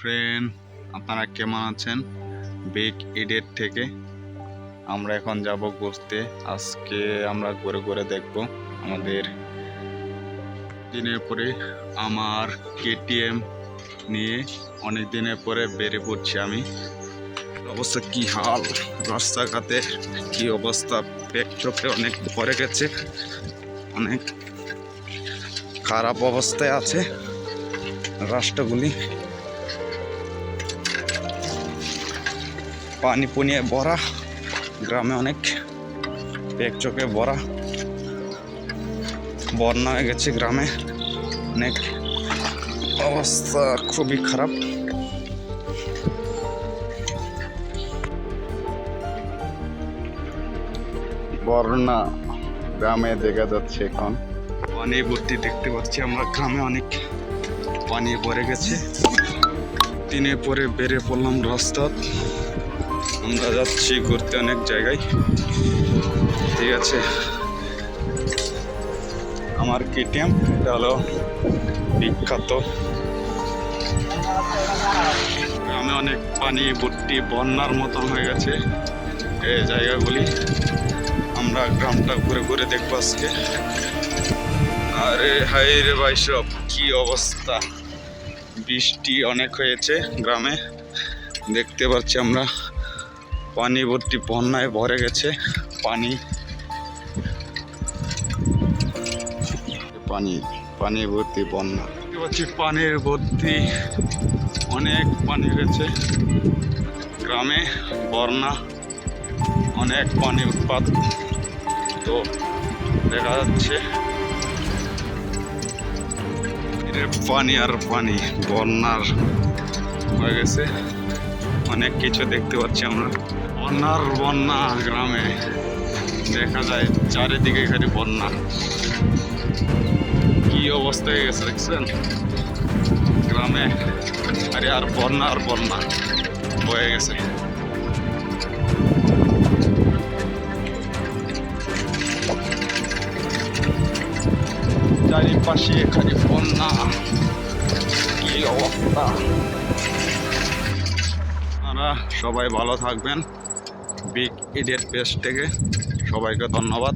Friend, আপনারা কেমন আছেন? বিগ ইডের থেকে আমরা এখন যাব ঘুরতে। আজকে আমরা ঘুরে ঘুরে দেখব আমাদের দিনের পরে আমার কেটিএম নিয়ে অনেক দিনের পরে বেরিয়ে পড়ছি আমি। অবস্থা কি হাল, রাস্তাঘাটে কি অবস্থা, পেট চোখে অনেক ভরে গেছে, অনেক খারাপ অবস্থায় আছে রাস্তাগুলি। পানি পুনিয়ে ভরা, গ্রামে অনেক পেট চোখে ভরা, বন্যা হয়ে গেছে গ্রামে, অনেক অবস্থা খুবই খারাপ। বন্যা গ্রামে দেখা যাচ্ছে, এখন পানি ভর্তি দেখতে পাচ্ছি আমরা। গ্রামে অনেক পানি ভরে গেছে। দিনের পরে বেরিয়ে পড়লাম রাস্তা, আমরা যাচ্ছি ঘুরতে অনেক জায়গায়। ঠিক আছে, আমার কেটিএম এটা হলো বিখ্যাত। গ্রামে অনেক পানি ভর্তি, বন্যার মতন হয়ে গেছে এই জায়গাগুলি। আমরা গ্রামটা ঘুরে ঘুরে দেখবো আজকে। আরে হাই রে ভাই, সব কি অবস্থা! বৃষ্টি অনেক হয়েছে গ্রামে, দেখতে পাচ্ছি আমরা পানি ভর্তি, বন্যায় ভরে গেছে পানি। পানি পানি ভর্তি বন্যা, দেখতে পাচ্ছি পানির ভর্তি, অনেক পানি হয়েছে গ্রামে। বন্যা, অনেক পানি উৎপাত তো দেখা যাচ্ছে। পানি আর পানি, বন্যার হয়ে গেছে অনেক কিছু দেখতে পাচ্ছি আমরা। বন্যার বন্যা গ্রামে দেখা যায়, চারিদিকে খালি বন্যা। কি অবস্থা হয়ে গেছে দেখছেন গ্রামে। আরে আর বন্যা আর বন্যা হয়ে গেছে। চারিপাশে খালি বন্যা, কি অবস্থা! আপনারা সবাই ভালো থাকবেন। বিগ ইডের পেজ থেকে সবাইকে ধন্যবাদ।